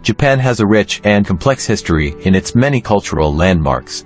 Japan has a rich and complex history in its many cultural landmarks.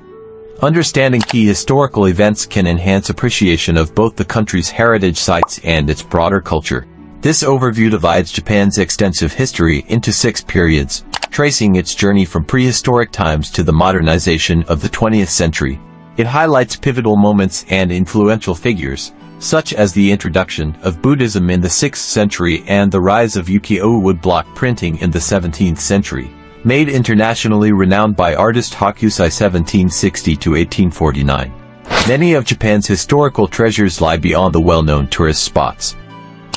Understanding key historical events can enhance appreciation of both the country's heritage sites and its broader culture. This overview divides Japan's extensive history into 6 periods, tracing its journey from prehistoric times to the modernization of the 20th century. It highlights pivotal moments and influential figures, such as the introduction of Buddhism in the 6th century and the rise of ukiyo woodblock printing in the 17th century, made internationally renowned by artist Hokusai 1760–1849. Many of Japan's historical treasures lie beyond the well-known tourist spots.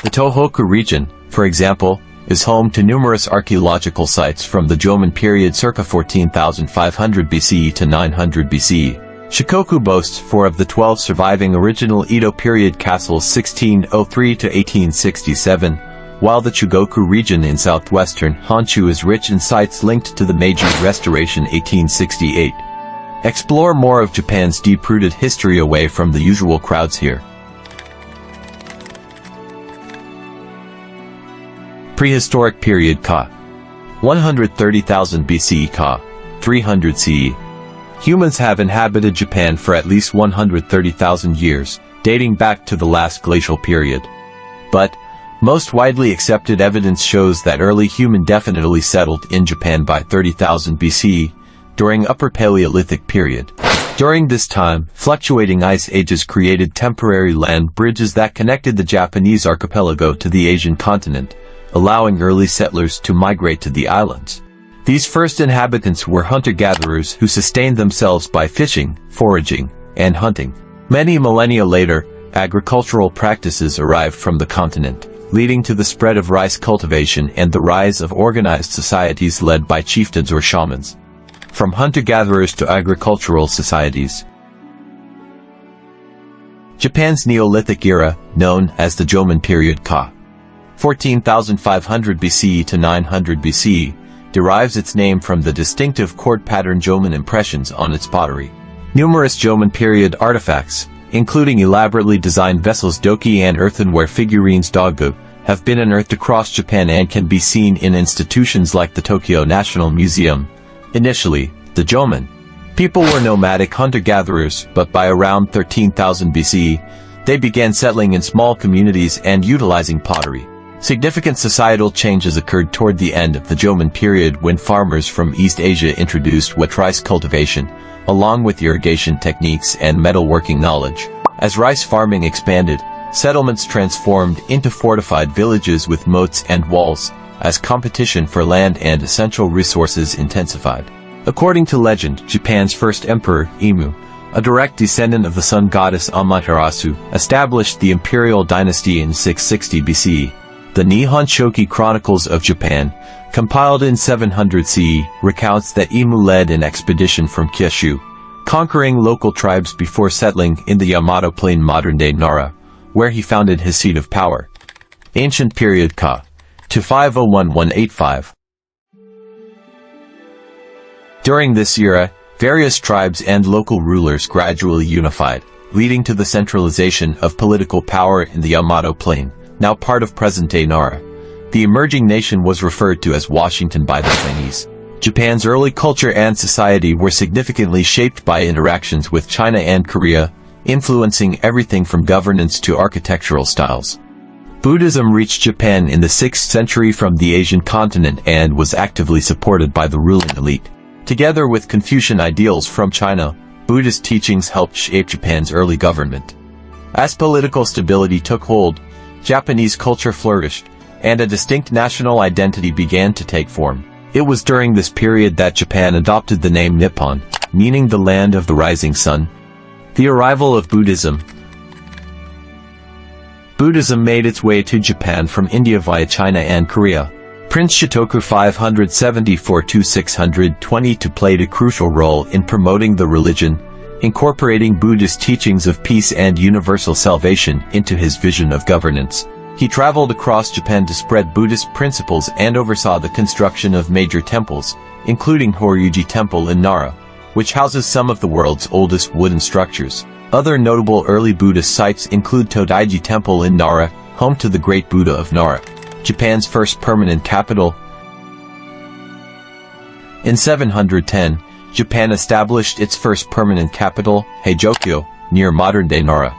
The Tohoku region, for example, is home to numerous archaeological sites from the Jomon period circa 14,500 BCE to 900 BCE. Shikoku boasts 4 of the 12 surviving original Edo period castles 1603 to 1867, while the Chugoku region in southwestern Honshu is rich in sites linked to the Meiji Restoration 1868. Explore more of Japan's deep-rooted history away from the usual crowds here. Prehistoric period Ka. 130,000 BCE Ka. 300 CE. Humans have inhabited Japan for at least 130,000 years, dating back to the last glacial period. But most widely accepted evidence shows that early human definitely settled in Japan by 30,000 BCE, during Upper Paleolithic period. During this time, fluctuating ice ages created temporary land bridges that connected the Japanese archipelago to the Asian continent, allowing early settlers to migrate to the islands. These first inhabitants were hunter-gatherers who sustained themselves by fishing, foraging, and hunting. Many millennia later, agricultural practices arrived from the continent, leading to the spread of rice cultivation and the rise of organized societies led by chieftains or shamans. From hunter-gatherers to agricultural societies. Japan's Neolithic era, known as the Jomon period Ka. 14,500 BCE to 900 BCE, derives its name from the distinctive chord pattern Jomon impressions on its pottery. Numerous Jomon period artifacts, including elaborately designed vessels doki and earthenware figurines dogu, have been unearthed across Japan and can be seen in institutions like the Tokyo National Museum. Initially, the Jomon people were nomadic hunter-gatherers, but by around 13,000 BCE, they began settling in small communities and utilizing pottery. Significant societal changes occurred toward the end of the Jomon period when farmers from East Asia introduced wet rice cultivation, along with irrigation techniques and metalworking knowledge. As rice farming expanded, settlements transformed into fortified villages with moats and walls, as competition for land and essential resources intensified. According to legend, Japan's first emperor, Emu, a direct descendant of the sun goddess Amaterasu, established the imperial dynasty in 660 BCE. The Nihon Shoki Chronicles of Japan, compiled in 700 CE, recounts that Emu led an expedition from Kyushu, conquering local tribes before settling in the Yamato Plain modern-day Nara, where he founded his seat of power. Ancient period Ka. to 501185. During this era, various tribes and local rulers gradually unified, leading to the centralization of political power in the Yamato Plain, now part of present-day Nara. The emerging nation was referred to as Washington by the Chinese. Japan's early culture and society were significantly shaped by interactions with China and Korea, influencing everything from governance to architectural styles. Buddhism reached Japan in the 6th century from the Asian continent and was actively supported by the ruling elite. Together with Confucian ideals from China, Buddhist teachings helped shape Japan's early government. As political stability took hold, Japanese culture flourished, and a distinct national identity began to take form. It was during this period that Japan adopted the name Nippon, meaning the land of the rising sun. The arrival of Buddhism. Buddhism made its way to Japan from India via China and Korea. Prince Shotoku 574–620 played a crucial role in promoting the religion, incorporating Buddhist teachings of peace and universal salvation into his vision of governance. He traveled across Japan to spread Buddhist principles and oversaw the construction of major temples, including Horyuji Temple in Nara, which houses some of the world's oldest wooden structures. Other notable early Buddhist sites include Todaiji Temple in Nara, home to the Great Buddha of Nara. Japan's first permanent capital. In 710, Japan established its first permanent capital, Heijokyo, near modern-day Nara.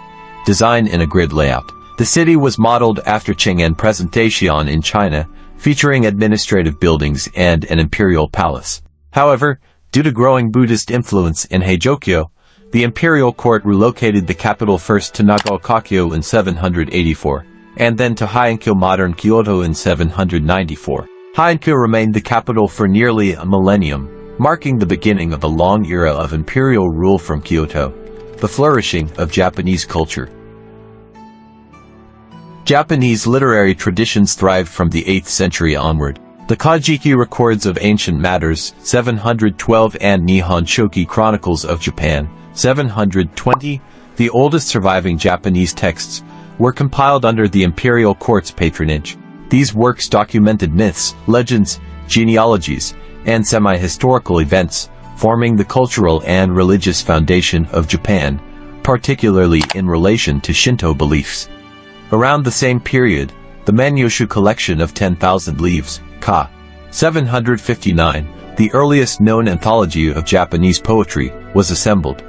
Designed in a grid layout, the city was modeled after Chang'an present Xi'an in China, featuring administrative buildings and an imperial palace. However, due to growing Buddhist influence in Heijokyo, the imperial court relocated the capital first to Nagaokakyo in 784, and then to Heiankyo modern Kyoto in 794. Heiankyo remained the capital for nearly a millennium, marking the beginning of a long era of imperial rule from Kyoto, the flourishing of Japanese culture. Japanese literary traditions thrived from the 8th century onward. The Kojiki records of ancient matters, 712, and Nihon Shoki Chronicles of Japan, 720, the oldest surviving Japanese texts, were compiled under the imperial court's patronage. These works documented myths, legends, genealogies, and semi-historical events, forming the cultural and religious foundation of Japan, particularly in relation to Shinto beliefs. Around the same period, the Manyoshu collection of 10,000 leaves, Ka. 759, the earliest known anthology of Japanese poetry, was assembled.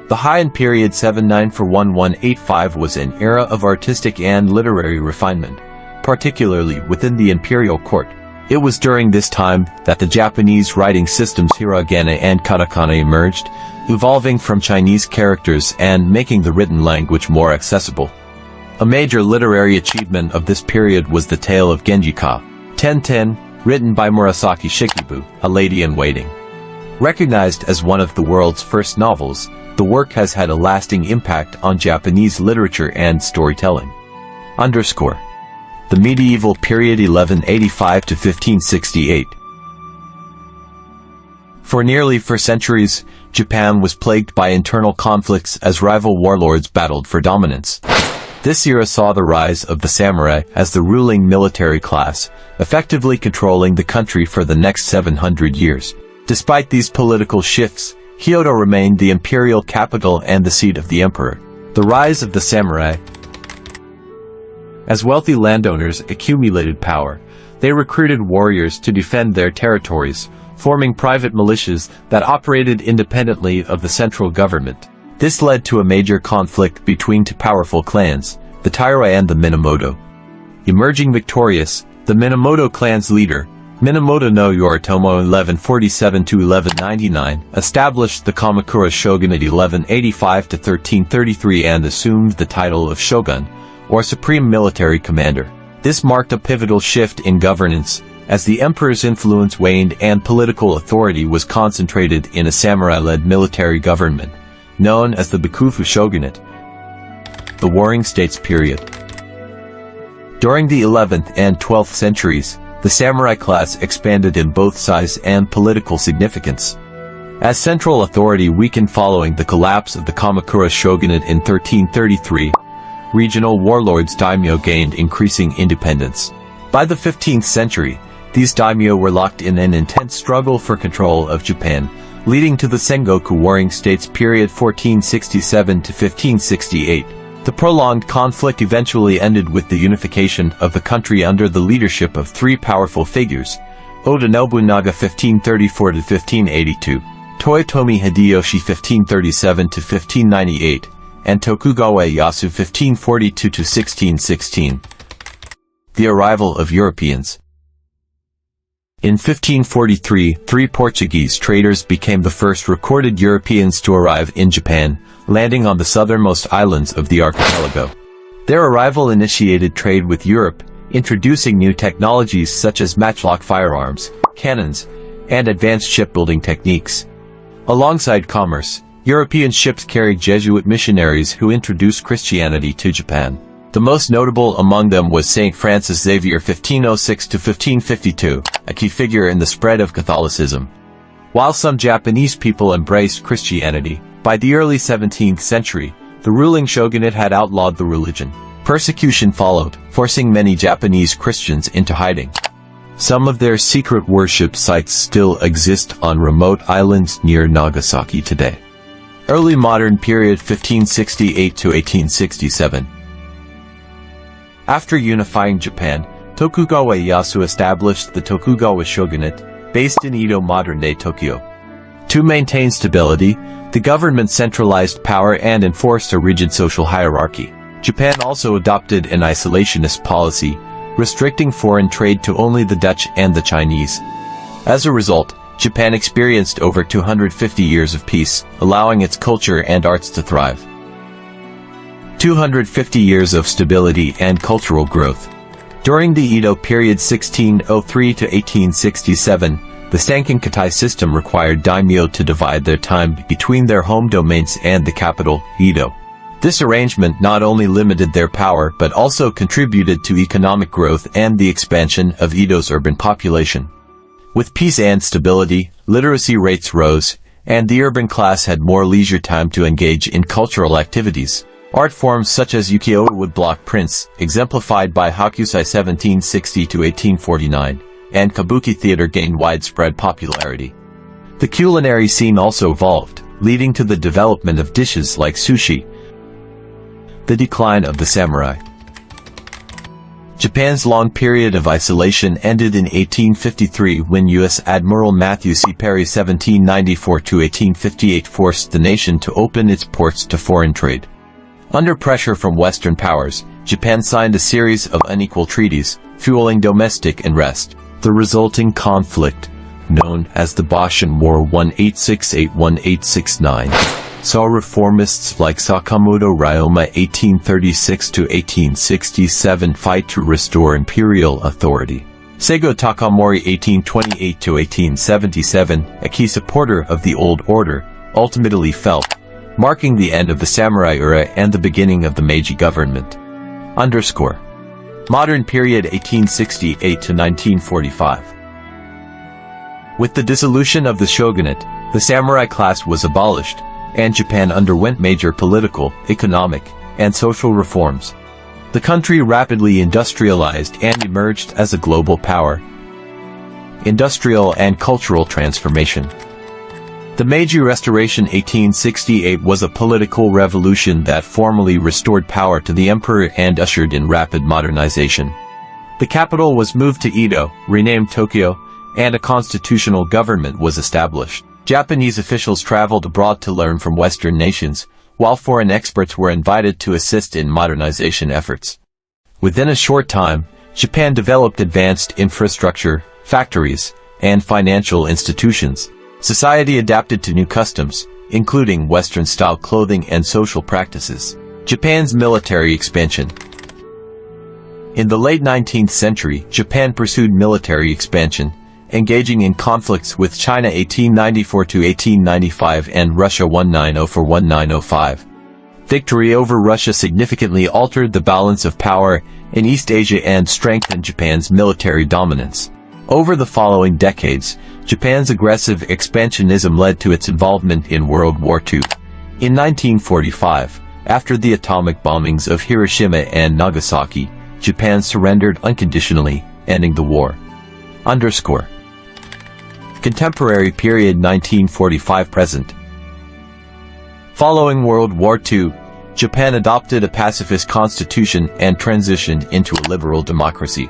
The Heian period 79–1185 was an era of artistic and literary refinement, particularly within the imperial court. It was during this time that the Japanese writing systems hiragana and katakana emerged, evolving from Chinese characters and making the written language more accessible. A major literary achievement of this period was the tale of Genji-ka, 1010, written by Murasaki Shikibu, A Lady-in-Waiting. Recognized as one of the world's first novels, the work has had a lasting impact on Japanese literature and storytelling. The medieval period 1185 to 1568. For nearly 4 centuries, Japan was plagued by internal conflicts as rival warlords battled for dominance. This era saw the rise of the samurai as the ruling military class, effectively controlling the country for the next 700 years. Despite these political shifts, Kyoto remained the imperial capital and the seat of the emperor. The rise of the samurai. As wealthy landowners accumulated power, they recruited warriors to defend their territories, forming private militias that operated independently of the central government. This led to a major conflict between 2 powerful clans, the Taira and the Minamoto. Emerging victorious, the Minamoto clan's leader, Minamoto no Yoritomo 1147–1199, established the Kamakura Shogunate 1185–1333 and assumed the title of Shogun, or Supreme Military Commander. This marked a pivotal shift in governance, as the emperor's influence waned and political authority was concentrated in a samurai-led military government, known as the Bakufu Shogunate. The Warring States period. During the 11th and 12th centuries, the samurai class expanded in both size and political significance. As central authority weakened following the collapse of the Kamakura Shogunate in 1333, regional warlords daimyo gained increasing independence. By the 15th century, these daimyo were locked in an intense struggle for control of Japan, leading to the Sengoku Warring States period 1467 to 1568. The prolonged conflict eventually ended with the unification of the country under the leadership of 3 powerful figures: Oda Nobunaga 1534 to 1582, Toyotomi Hideyoshi 1537 to 1598, and Tokugawa Ieyasu 1542 to 1616. The arrival of Europeans. In 1543, 3 Portuguese traders became the first recorded Europeans to arrive in Japan, landing on the southernmost islands of the archipelago. Their arrival initiated trade with Europe, introducing new technologies such as matchlock firearms, cannons, and advanced shipbuilding techniques. Alongside commerce, European ships carried Jesuit missionaries who introduced Christianity to Japan. The most notable among them was Saint Francis Xavier 1506–1552, a key figure in the spread of Catholicism. While some Japanese people embraced Christianity, by the early 17th century, the ruling shogunate had outlawed the religion. Persecution followed, forcing many Japanese Christians into hiding. Some of their secret worship sites still exist on remote islands near Nagasaki today. Early modern period 1568 to 1867. After unifying Japan, Tokugawa Ieyasu established the Tokugawa Shogunate, based in Edo, modern-day Tokyo. To maintain stability, the government centralized power and enforced a rigid social hierarchy. Japan also adopted an isolationist policy, restricting foreign trade to only the Dutch and the Chinese. As a result, Japan experienced over 250 years of peace, allowing its culture and arts to thrive. 250 years of stability and cultural growth. During the Edo period 1603 to 1867, the Sankenkatai system required daimyo to divide their time between their home domains and the capital, Edo. This arrangement not only limited their power but also contributed to economic growth and the expansion of Edo's urban population. With peace and stability, literacy rates rose, and the urban class had more leisure time to engage in cultural activities. Art forms such as ukiyo-e woodblock prints, exemplified by Hakusai 1760 to 1849, and kabuki theater gained widespread popularity. The culinary scene also evolved, leading to the development of dishes like sushi. The decline of the samurai. Japan's long period of isolation ended in 1853 when U.S. Admiral Matthew C. Perry 1794–1858 forced the nation to open its ports to foreign trade. Under pressure from Western powers, Japan signed a series of unequal treaties, fueling domestic unrest. The resulting conflict, known as the Boshin War 1868–1869, saw reformists like Sakamoto Ryoma 1836–1867 fight to restore imperial authority. Seigo Takamori 1828–1877, a key supporter of the old order, ultimately fell, marking the end of the samurai era and the beginning of the Meiji government. Modern period 1868–1945. With the dissolution of the shogunate, the samurai class was abolished, and Japan underwent major political, economic, and social reforms. The country rapidly industrialized and emerged as a global power. Industrial and cultural transformation. The Meiji Restoration 1868 was a political revolution that formally restored power to the emperor and ushered in rapid modernization. The capital was moved to Edo, renamed Tokyo, and a constitutional government was established. Japanese officials traveled abroad to learn from Western nations, while foreign experts were invited to assist in modernization efforts. Within a short time, Japan developed advanced infrastructure, factories, and financial institutions. Society adapted to new customs, including Western-style clothing and social practices. Japan's military expansion. In the late 19th century, Japan pursued military expansion, engaging in conflicts with China 1894–1895 and Russia 1904–1905. Victory over Russia significantly altered the balance of power in East Asia and strengthened Japan's military dominance. Over the following decades, Japan's aggressive expansionism led to its involvement in World War II. In 1945, after the atomic bombings of Hiroshima and Nagasaki, Japan surrendered unconditionally, ending the war. Contemporary period 1945–present. Following World War II, Japan adopted a pacifist constitution and transitioned into a liberal democracy.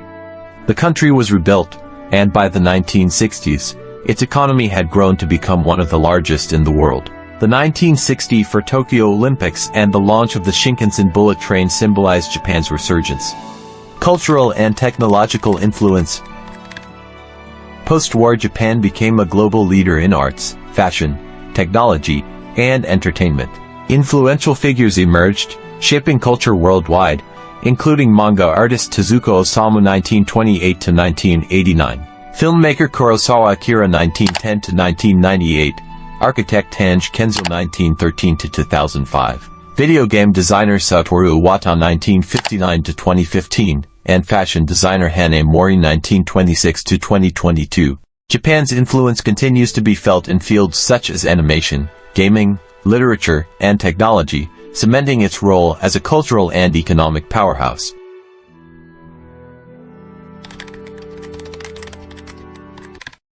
The country was rebuilt, and by the 1960s, its economy had grown to become one of the largest in the world. The 1964 Tokyo Olympics and the launch of the Shinkansen bullet train symbolized Japan's resurgence. Cultural and technological influence. Post-war Japan became a global leader in arts, fashion, technology, and entertainment. Influential figures emerged, shaping culture worldwide, including manga artist Tezuka Osamu 1928–1989, filmmaker Kurosawa Akira 1910–1998, architect Tange Kenzo 1913–2005, video game designer Satoru Iwata 1959–2015, and fashion designer Hane Mori 1926–2022. Japan's influence continues to be felt in fields such as animation, gaming, literature, and technology, cementing its role as a cultural and economic powerhouse.